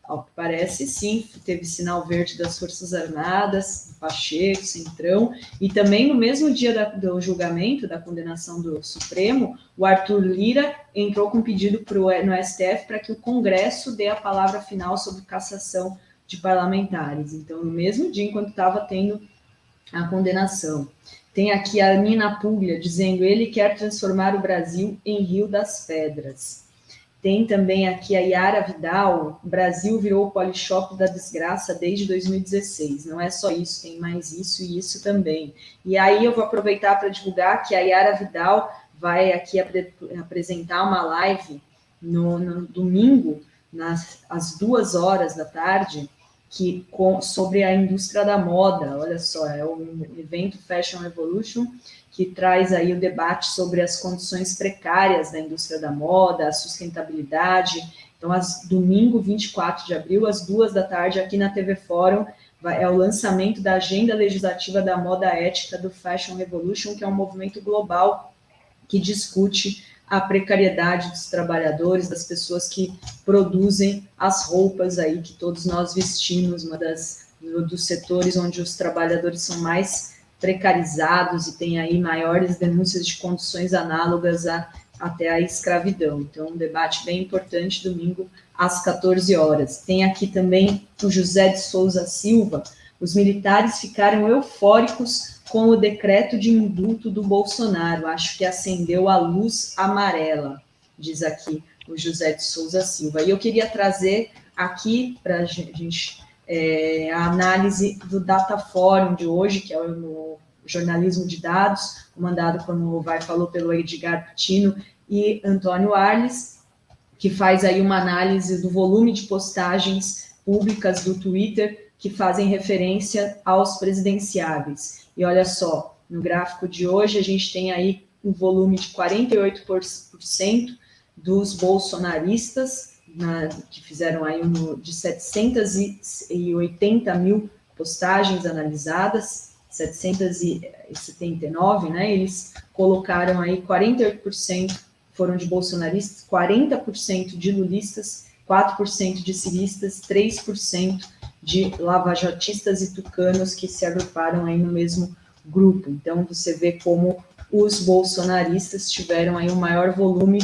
Ao que parece, sim, teve sinal verde das Forças Armadas, Pacheco, Centrão, e também no mesmo dia do julgamento, da condenação do Supremo, o Arthur Lira entrou com um pedido no STF para que o Congresso dê a palavra final sobre cassação de parlamentares. Então, no mesmo dia, enquanto estava tendo a condenação. Tem aqui a Nina Puglia dizendo: ele quer transformar o Brasil em Rio das Pedras. Tem também aqui a Yara Vidal: o Brasil virou o polishop da desgraça desde 2016. Não é só isso, tem mais isso e isso também. E aí eu vou aproveitar para divulgar que a Yara Vidal vai aqui apresentar uma live no domingo, às 14h, sobre a indústria da moda. Olha só, é um evento Fashion Revolution, que traz aí o debate sobre as condições precárias da indústria da moda, a sustentabilidade. Então, domingo, 24 de abril, às 14h, aqui na TV Fórum, é o lançamento da Agenda Legislativa da Moda Ética do Fashion Revolution, que é um movimento global que discute a precariedade dos trabalhadores, das pessoas que produzem as roupas aí que todos nós vestimos, dos setores onde os trabalhadores são mais precarizados e tem aí maiores denúncias de condições análogas até a escravidão. Então, um debate bem importante, domingo, às 14h. Tem aqui também o José de Souza Silva: os militares ficaram eufóricos com o decreto de indulto do Bolsonaro. Acho que acendeu a luz amarela, diz aqui o José de Souza Silva. E eu queria trazer aqui para a gente a análise do Dataforum de hoje, que é o jornalismo de dados, comandado, como o Vai falou, pelo Edgar Pitino e Antônio Arles, que faz aí uma análise do volume de postagens públicas do Twitter que fazem referência aos presidenciáveis. E olha só, no gráfico de hoje, a gente tem aí um volume de 48% dos bolsonaristas, que fizeram aí de 780 mil postagens analisadas, 779, né? Eles colocaram aí 48% foram de bolsonaristas, 40% de lulistas, 4% de civistas, 3% de lavajatistas e tucanos que se agruparam aí no mesmo grupo. Então, você vê como os bolsonaristas tiveram aí um maior volume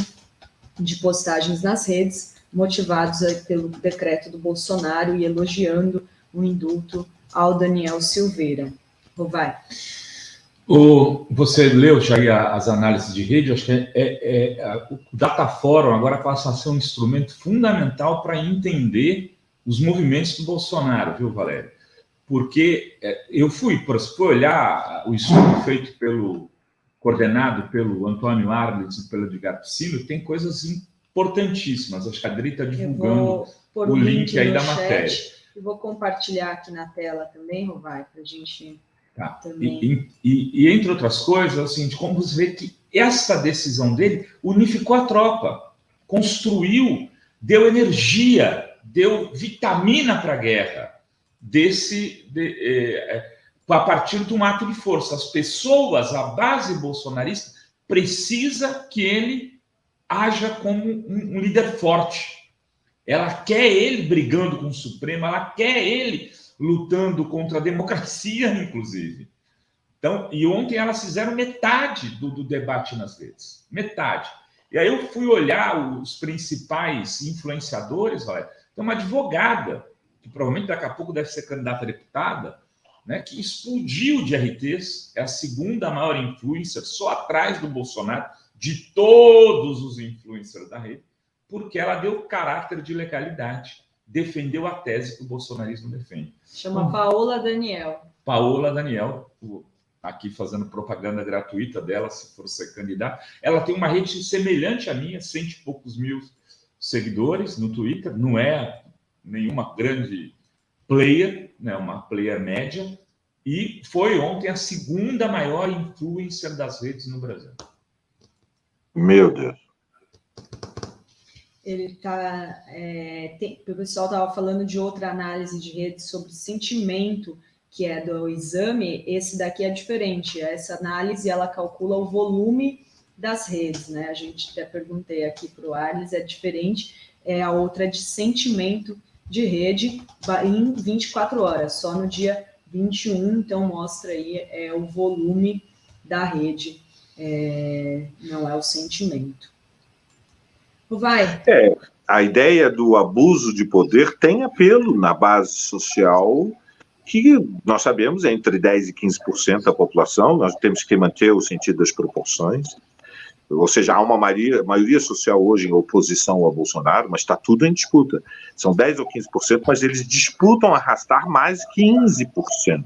de postagens nas redes, motivados aí pelo decreto do Bolsonaro e elogiando o indulto ao Daniel Silveira. Vai. Você leu já as análises de rede? Acho que o Dataforum agora passa a ser um instrumento fundamental para entender os movimentos do Bolsonaro, viu, Valério? Porque eu fui olhar o estudo feito coordenado pelo Antônio Arlitz e pelo Edgar Piscino, tem coisas importantíssimas. Acho que a Adri está divulgando o link aí da matéria. Eu vou compartilhar aqui na tela também, Rovai, para a gente... Tá. E entre outras coisas, assim, como você vê que essa decisão dele unificou a tropa, construiu, deu energia, deu vitamina para a guerra, a partir de um ato de força. As pessoas, a base bolsonarista, precisa que ele haja como um líder forte. Ela quer ele brigando com o Supremo, ela quer ele lutando contra a democracia, inclusive. Então, e ontem elas fizeram metade do debate nas redes. Metade. E aí eu fui olhar os principais influenciadores, olha, tem uma advogada, que provavelmente daqui a pouco deve ser candidata a deputada, né, que explodiu de RTs, é a segunda maior influencer, só atrás do Bolsonaro, de todos os influencers da rede, porque ela deu caráter de legalidade, defendeu a tese que o bolsonarismo defende. Chama Paola Daniel. Paola Daniel, aqui fazendo propaganda gratuita dela, se for ser candidata. Ela tem uma rede semelhante à minha, 100 e poucos mil seguidores no Twitter, não é nenhuma grande player, né, uma player média, e foi ontem a segunda maior influencer das redes no Brasil. Meu Deus. Ele tá, o pessoal estava falando de outra análise de rede sobre sentimento, que é do exame. Esse daqui é diferente. Essa análise, ela calcula o volume das redes, né? A gente até perguntei aqui para o Arles, é diferente. A outra é de sentimento de rede em 24 horas, só no dia 21, então mostra aí o volume da rede, não é o sentimento. Vai. A ideia do abuso de poder tem apelo na base social, que nós sabemos é entre 10% e 15% da população. Nós temos que manter o sentido das proporções. Ou seja, há uma maioria social hoje em oposição ao Bolsonaro, mas está tudo em disputa. São 10% ou 15%, mas eles disputam arrastar mais 15%.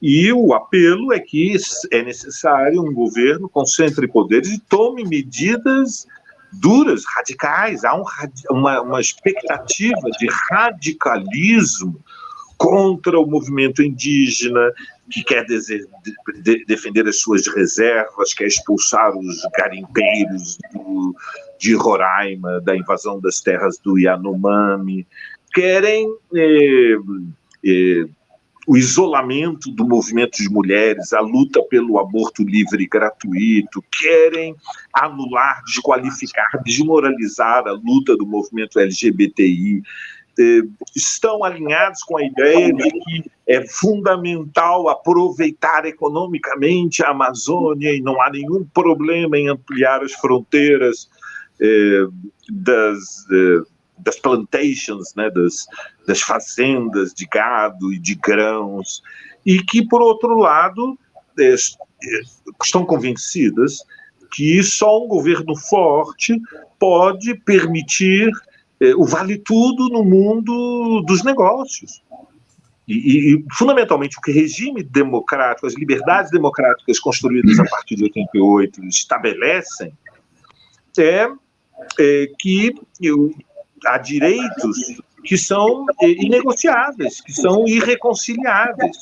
E o apelo é que é necessário um governo concentre poderes e tome medidas duras, radicais. Há uma expectativa de radicalismo contra o movimento indígena, que quer defender as suas reservas, quer expulsar os garimpeiros de Roraima, da invasão das terras do Yanomami, querem o isolamento do movimento de mulheres, a luta pelo aborto livre e gratuito, querem anular, desqualificar, desmoralizar a luta do movimento LGBTI, estão alinhados com a ideia de que é fundamental aproveitar economicamente a Amazônia e não há nenhum problema em ampliar as fronteiras das plantations, né, das fazendas de gado e de grãos, e que, por outro lado, estão convencidas que só um governo forte pode permitir o vale-tudo no mundo dos negócios. E, fundamentalmente, o que o regime democrático, as liberdades democráticas construídas a partir de 88 estabelecem é que há direitos que são inegociáveis, que são irreconciliáveis.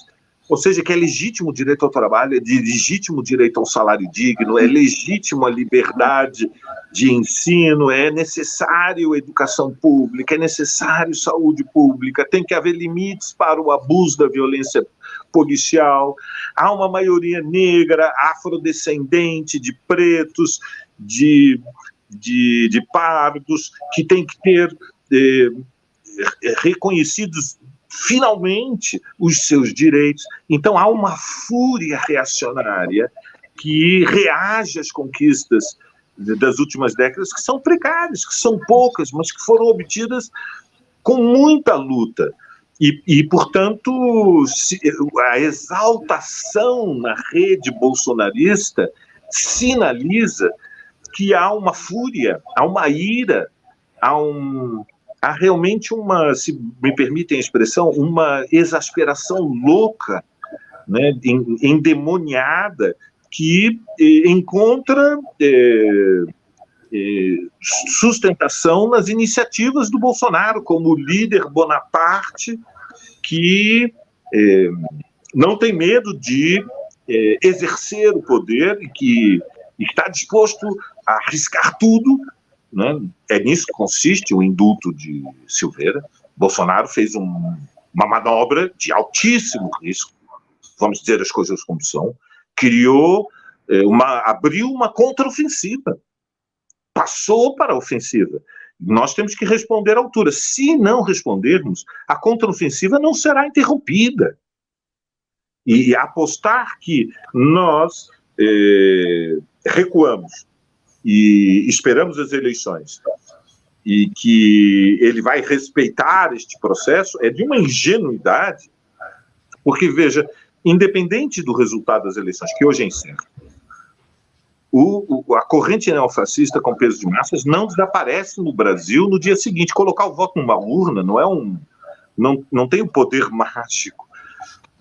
Ou seja, que é legítimo o direito ao trabalho, é legítimo o direito ao salário digno, é legítimo a liberdade de ensino, é necessário educação pública, é necessário saúde pública, tem que haver limites para o abuso da violência policial. Há uma maioria negra, afrodescendente, de pretos, de pardos, que tem que ter reconhecidos finalmente os seus direitos. Então há uma fúria reacionária que reage às conquistas das últimas décadas, que são precárias, que são poucas, mas que foram obtidas com muita luta. portanto, a exaltação na rede bolsonarista sinaliza que há uma fúria, há uma ira, há realmente se me permitem a expressão, uma exasperação louca, né, endemoniada, que encontra sustentação nas iniciativas do Bolsonaro, como líder Bonaparte, que não tem medo de exercer o poder e que está disposto a arriscar tudo, né? É nisso que consiste o indulto de Silveira. Bolsonaro fez uma manobra de altíssimo risco, vamos dizer as coisas como são, abriu uma contraofensiva, passou para a ofensiva. Nós temos que responder à altura. Se não respondermos, a contraofensiva não será interrompida. E apostar que nós recuamos e esperamos as eleições e que ele vai respeitar este processo é de uma ingenuidade, porque, veja, independente do resultado das eleições, que hoje é incerto, a corrente neofascista com peso de massas não desaparece no Brasil no dia seguinte. Colocar o voto numa urna não tem o poder mágico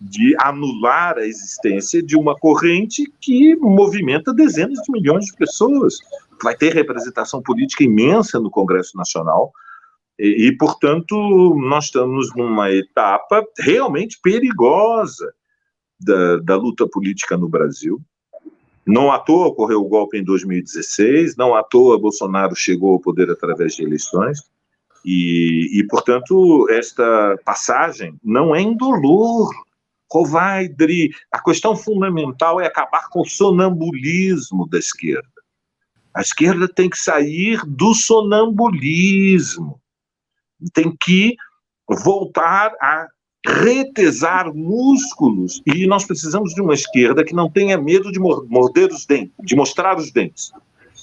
de anular a existência de uma corrente que movimenta dezenas de milhões de pessoas. Vai ter representação política imensa no Congresso Nacional e, portanto, nós estamos numa etapa realmente perigosa da luta política no Brasil. Não à toa ocorreu o golpe em 2016, não à toa Bolsonaro chegou ao poder através de eleições, e portanto, esta passagem não é indolor. Rovai-Dri, a questão fundamental é acabar com o sonambulismo da esquerda. A esquerda tem que sair do sonambulismo, tem que voltar a retesar músculos, e nós precisamos de uma esquerda que não tenha medo de morder os dentes, de mostrar os dentes.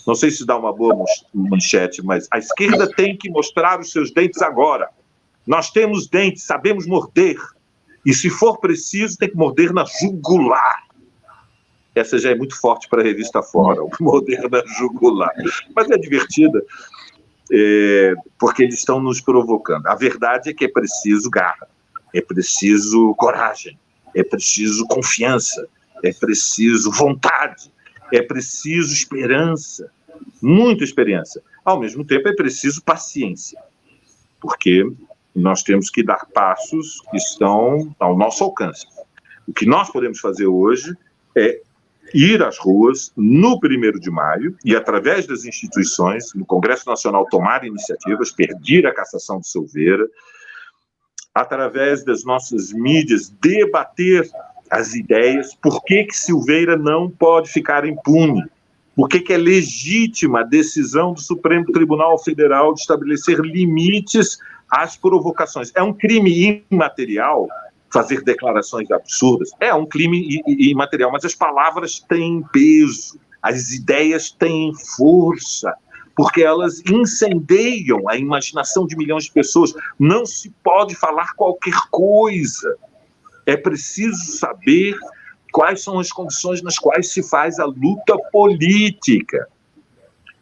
Não sei se dá uma boa manchete, mas a esquerda tem que mostrar os seus dentes agora. Nós temos dentes, sabemos morder, e se for preciso, tem que morder na jugular. Essa já é muito forte para a revista Fora, o morder na jugular. Mas é divertida, porque eles estão nos provocando. A verdade é que é preciso garra. É preciso coragem, é preciso confiança, é preciso vontade, é preciso esperança, muita esperança. Ao mesmo tempo, é preciso paciência, porque nós temos que dar passos que estão ao nosso alcance. O que nós podemos fazer hoje é ir às ruas no 1º de maio e, através das instituições, no Congresso Nacional, tomar iniciativas, pedir a cassação de Silveira, através das nossas mídias, debater as ideias, por que Silveira não pode ficar impune, por que é legítima a decisão do Supremo Tribunal Federal de estabelecer limites às provocações. É um crime imaterial fazer declarações absurdas, é um crime imaterial, mas as palavras têm peso, as ideias têm força, porque elas incendeiam a imaginação de milhões de pessoas. Não se pode falar qualquer coisa. É preciso saber quais são as condições nas quais se faz a luta política.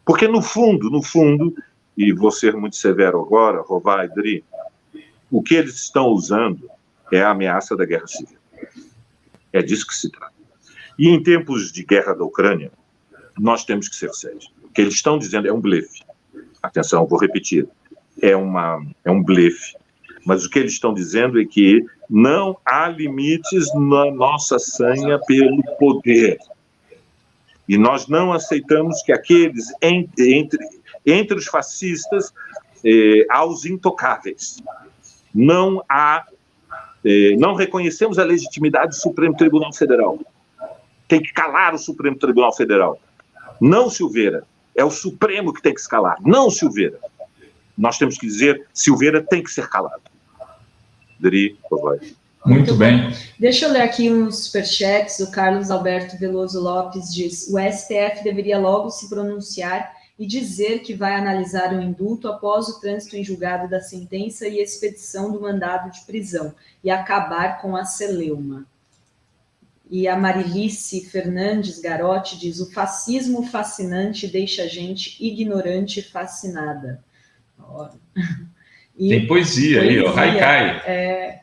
Porque, no fundo, e vou ser muito severo agora, Rovai-Dri, o que eles estão usando é a ameaça da guerra civil. É disso que se trata. E em tempos de guerra da Ucrânia, nós temos que ser sérios. O que eles estão dizendo é um blefe. Atenção, vou repetir. É um blefe. Mas o que eles estão dizendo é que não há limites na nossa sanha pelo poder. E nós não aceitamos que aqueles, entre os fascistas, há os intocáveis. Não reconhecemos a legitimidade do Supremo Tribunal Federal. Tem que calar o Supremo Tribunal Federal. Não Silveira. É o Supremo que tem que se calar, não Silveira. Nós temos que dizer, Silveira tem que ser calado. Dri, vai. Muito bem. Deixa eu ler aqui uns superchats. O Carlos Alberto Veloso Lopes diz: o STF deveria logo se pronunciar e dizer que vai analisar o indulto após o trânsito em julgado da sentença e expedição do mandado de prisão, e acabar com a celeuma. E a Marilice Fernandes Garotti diz: o fascismo fascinante deixa a gente ignorante e fascinada. E tem poesia aí, ó, Haikai.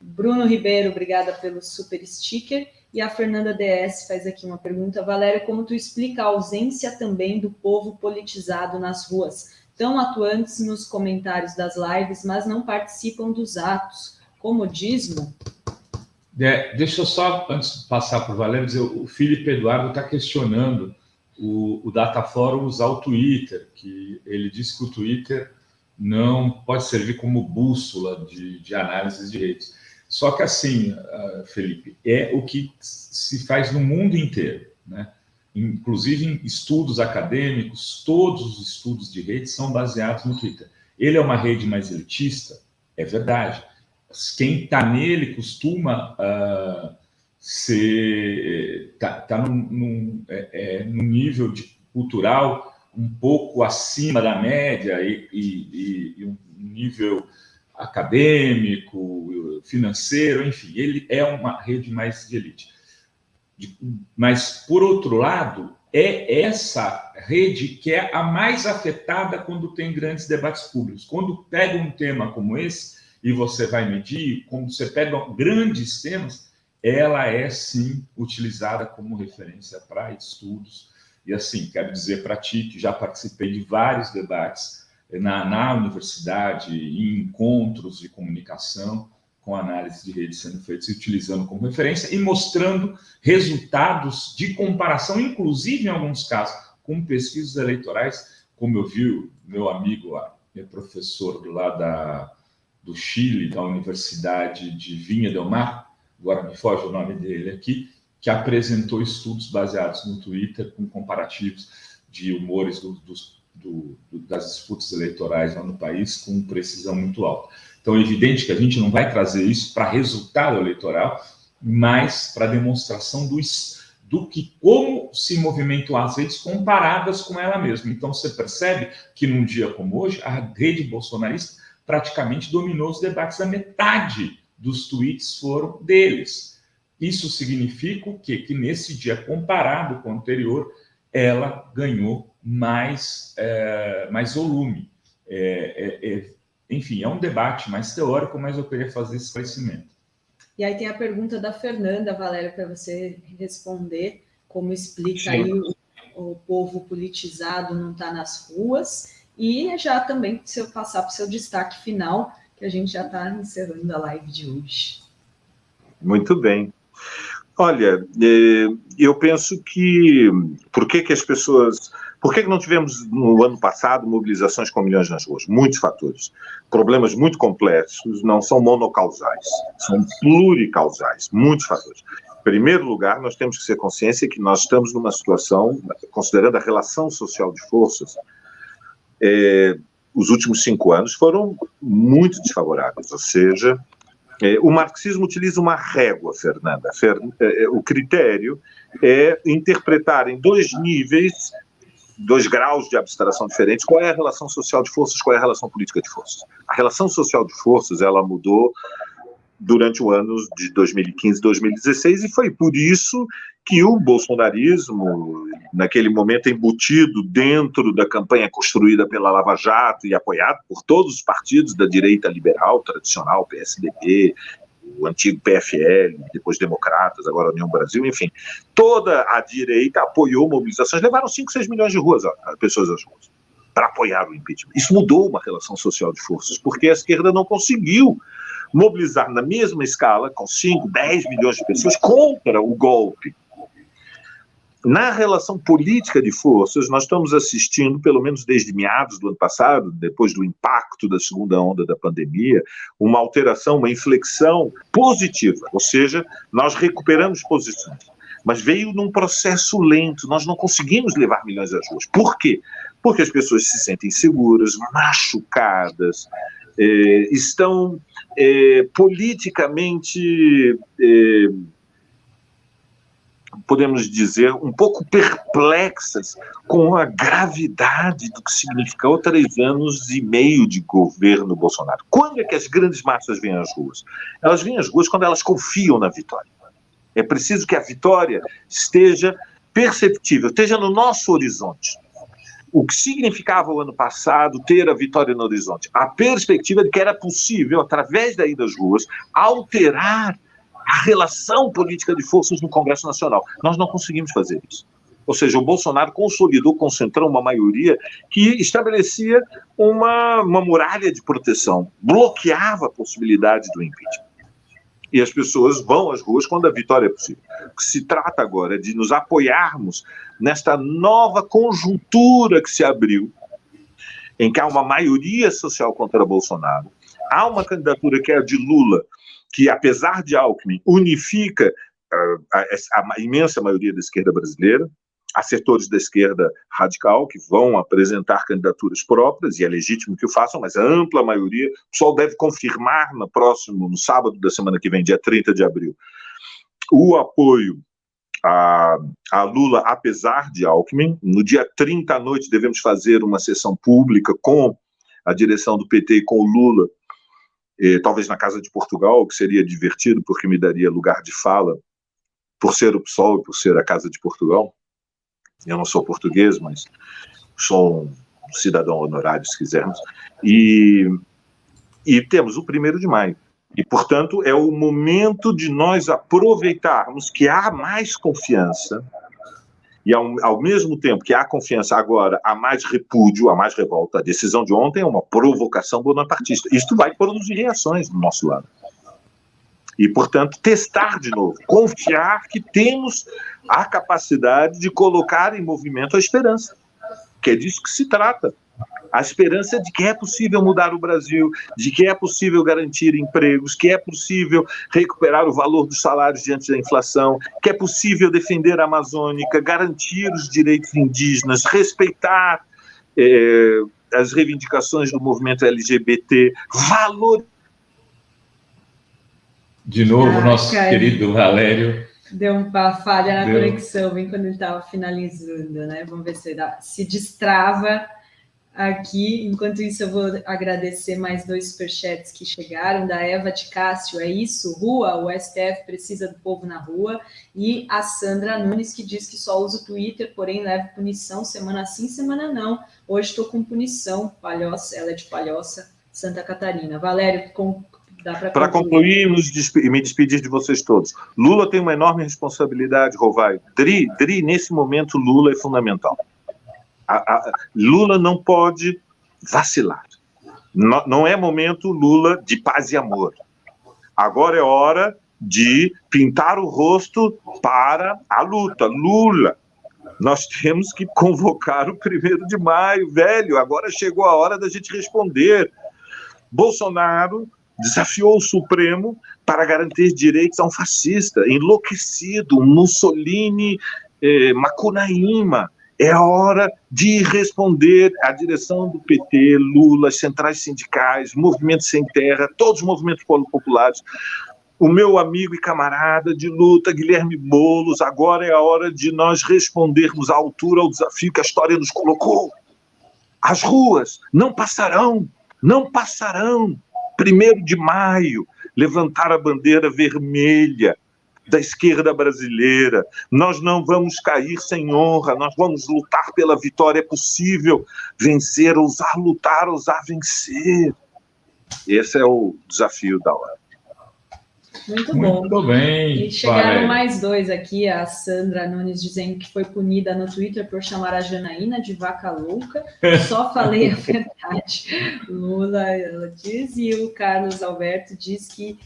Bruno Ribeiro, obrigada pelo super sticker. E a Fernanda DS faz aqui uma pergunta: Valério, como tu explica a ausência também do povo politizado nas ruas, tão atuantes nos comentários das lives, mas não participam dos atos? Comodismo? Deixa eu só, antes de passar para o Valério, dizer, o Felipe Eduardo está questionando o Dataforum usar o Twitter, que ele diz que o Twitter não pode servir como bússola de análise de redes. Só que assim, Felipe, é o que se faz no mundo inteiro, né? Inclusive em estudos acadêmicos, todos os estudos de rede são baseados no Twitter. Ele é uma rede mais elitista? É verdade. Quem está nele costuma tá num nível cultural um pouco acima da média e um nível acadêmico, financeiro, enfim, ele é uma rede mais de elite. Mas, por outro lado, é essa rede que é a mais afetada quando tem grandes debates públicos. Quando pega um tema como esse, e você vai medir, quando você pega grandes temas, ela é, sim, utilizada como referência para estudos. E, assim, quero dizer para ti que já participei de vários debates na universidade, em encontros de comunicação, com análise de redes sendo feitas e utilizando como referência e mostrando resultados de comparação, inclusive, em alguns casos, com pesquisas eleitorais, como eu vi o meu amigo, meu professor lá do Chile, da Universidade de Vinha del Mar, agora me foge o nome dele aqui, que apresentou estudos baseados no Twitter com comparativos de humores das disputas eleitorais lá no país com precisão muito alta. Então, é evidente que a gente não vai trazer isso para resultado eleitoral, mas para demonstração como se movimentam as redes comparadas com ela mesma. Então, você percebe que num dia como hoje, a rede bolsonarista praticamente dominou os debates, a metade dos tweets foram deles. Isso significa o quê? Que nesse dia, comparado com o anterior, ela ganhou mais volume. Enfim, é um debate mais teórico, mas eu queria fazer esse esclarecimento. E aí tem a pergunta da Fernanda, Valério, para você responder, como explica aí o povo politizado não está nas ruas, e já também, se eu passar para o seu destaque final, que a gente já está encerrando a live de hoje. Muito bem. Olha, eu penso que... Por que as pessoas... Por que não tivemos, no ano passado, mobilizações com milhões nas ruas? Muitos fatores. Problemas muito complexos, não são monocausais, são pluricausais, muitos fatores. Em primeiro lugar, nós temos que ser consciência que nós estamos numa situação, considerando a relação social de forças, os últimos 5 anos foram muito desfavoráveis, ou seja... o marxismo utiliza uma régua, Fernanda. O critério é interpretar em 2 níveis, 2 graus de abstração diferentes, qual é a relação social de forças, qual é a relação política de forças. A relação social de forças, ela mudou durante o ano de 2015 e 2016, e foi por isso que o bolsonarismo, naquele momento embutido dentro da campanha construída pela Lava Jato e apoiado por todos os partidos da direita liberal, tradicional, PSDB, o antigo PFL, depois Democratas, agora União Brasil, enfim, toda a direita apoiou mobilizações, levaram 5, 6 milhões de pessoas às ruas para apoiar o impeachment. Isso mudou uma relação social de forças, porque a esquerda não conseguiu mobilizar na mesma escala, com 5, 10 milhões de pessoas, contra o golpe. Na relação política de forças, nós estamos assistindo, pelo menos desde meados do ano passado, depois do impacto da segunda onda da pandemia, uma alteração, uma inflexão positiva, ou seja, nós recuperamos posições, mas veio num processo lento, nós não conseguimos levar milhões às ruas. Por quê? Porque as pessoas se sentem inseguras, machucadas, estão politicamente podemos dizer, um pouco perplexas com a gravidade do que significou 3 anos e meio de governo Bolsonaro. Quando é que as grandes massas vêm às ruas? Elas vêm às ruas quando elas confiam na vitória. É preciso que a vitória esteja perceptível, esteja no nosso horizonte. O que significava o ano passado ter a vitória no horizonte? A perspectiva de que era possível, através daí das ruas, alterar a relação política de forças no Congresso Nacional. Nós não conseguimos fazer isso. Ou seja, o Bolsonaro consolidou, concentrou uma maioria que estabelecia uma muralha de proteção, bloqueava a possibilidade do impeachment. E as pessoas vão às ruas quando a vitória é possível. O que se trata agora é de nos apoiarmos nesta nova conjuntura que se abriu, em que há uma maioria social contra Bolsonaro. Há uma candidatura que é a de Lula, que, apesar de Alckmin, unifica a imensa maioria da esquerda brasileira. Há setores da esquerda radical que vão apresentar candidaturas próprias, e é legítimo que o façam, mas a ampla maioria, o pessoal deve confirmar no sábado da semana que vem, dia 30 de abril, o apoio a Lula, apesar de Alckmin. No dia 30 à noite devemos fazer uma sessão pública com a direção do PT e com o Lula, talvez na Casa de Portugal, que seria divertido, porque me daria lugar de fala, por ser o PSOL e por ser a Casa de Portugal. Eu não sou português, mas sou um cidadão honorário, se quisermos. E temos o 1º de maio. E, portanto, é o momento de nós aproveitarmos que há mais confiança, e ao mesmo tempo que há confiança agora, há mais repúdio, há mais revolta. A decisão de ontem é uma provocação bonapartista. Isto vai produzir reações do nosso lado. E, portanto, testar de novo, confiar que temos a capacidade de colocar em movimento a esperança, que é disso que se trata. A esperança de que é possível mudar o Brasil, de que é possível garantir empregos, que é possível recuperar o valor dos salários diante da inflação, que é possível defender a Amazônica, garantir os direitos indígenas, respeitar as reivindicações do movimento LGBT, valorizar. De novo, nosso querido Valério. Deu uma falha na conexão, bem quando ele estava finalizando, né? Vamos ver se destrava aqui. Enquanto isso, eu vou agradecer mais 2 superchats que chegaram, da Eva de Cássio. É isso, rua, o STF precisa do povo na rua. E a Sandra Nunes, que diz que só usa o Twitter, porém leva punição, semana sim, semana não. Hoje estou com punição, Palhoça, ela é de Palhoça, Santa Catarina. Valério, para concluir e me despedir de vocês todos, Lula tem uma enorme responsabilidade, Rovai. Dri, nesse momento, Lula é fundamental. Lula não pode vacilar. Não é momento, Lula, de paz e amor. Agora é hora de pintar o rosto para a luta. Lula, nós temos que convocar o 1º de maio, velho. Agora chegou a hora da gente responder. Bolsonaro desafiou o Supremo para garantir direitos a um fascista enlouquecido, um Mussolini Macunaíma. É a hora de responder à direção do PT, Lula, as centrais sindicais, movimentos sem terra, todos os movimentos populares. O meu amigo e camarada de luta, Guilherme Boulos, agora é a hora de nós respondermos à altura ao desafio que a história nos colocou. As ruas não passarão. 1º de maio, levantar a bandeira vermelha da esquerda brasileira. Nós não vamos cair sem honra, nós vamos lutar pela vitória. É possível vencer, ousar lutar, ousar vencer. Esse é o desafio da hora. Muito bom. Muito bem. E chegaram mais 2 aqui, a Sandra Nunes dizendo que foi punida no Twitter por chamar a Janaína de vaca louca. Só falei a verdade. Lula, ela diz, e o Carlos Alberto diz que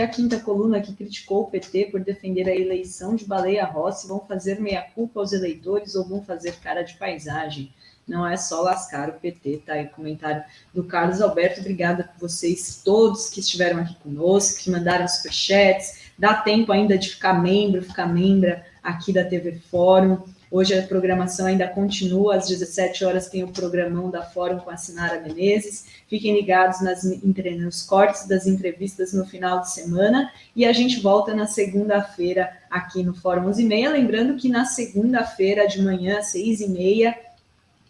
a quinta coluna que criticou o PT por defender a eleição de Baleia Rossi vão fazer meia-culpa aos eleitores ou vão fazer cara de paisagem. Não é só lascar o PT, tá aí o comentário do Carlos Alberto. Obrigada por vocês todos que estiveram aqui conosco, que mandaram superchats. Dá tempo ainda de ficar membra aqui da TV Fórum. Hoje a programação ainda continua, às 17 horas tem o programão da Fórum com a Sinara Menezes. Fiquem ligados nos cortes das entrevistas no final de semana, e a gente volta na segunda-feira aqui no Fórum 11h30. Lembrando que na segunda-feira de manhã, 6h30,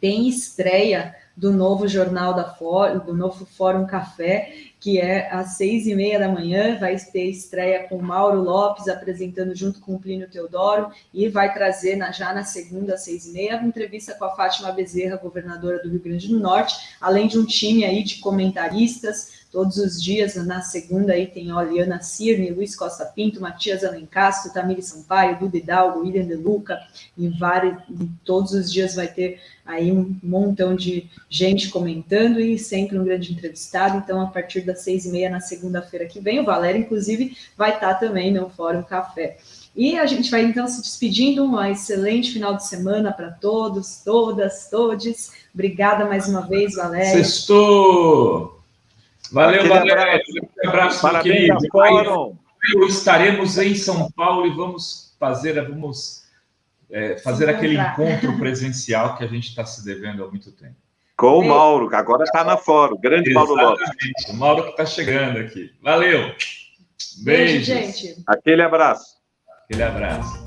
tem estreia do novo Jornal da Fórum, do novo Fórum Café, que é às 6h30 da manhã, vai ter estreia com Mauro Lopes apresentando junto com o Plínio Teodoro, e vai trazer já na segunda, às 6h30, uma entrevista com a Fátima Bezerra, governadora do Rio Grande do Norte, além de um time aí de comentaristas. Todos os dias, na segunda, aí tem Oliana Cirne, Luiz Costa Pinto, Matias Alencastro, Tamiri Sampaio, Duda Hidalgo, William De Luca, e todos os dias vai ter aí um montão de gente comentando e sempre um grande entrevistado. Então, a partir das 6h30 na segunda-feira que vem, o Valério, inclusive, vai estar também no Fórum Café. E a gente vai, então, se despedindo. Um excelente final de semana para todos, todas, todes. Obrigada mais uma vez, Valério. Sextou! Valeu, Valério. Um abraço, parabéns ao Fórum. Estaremos em São Paulo e vamos fazer aquele encontro presencial que a gente está se devendo há muito tempo. Com o Mauro, que agora está na Fórum. Grande Mauro Lopes. O Mauro que está chegando aqui. Valeu. Beijo, gente. Aquele abraço. Aquele abraço.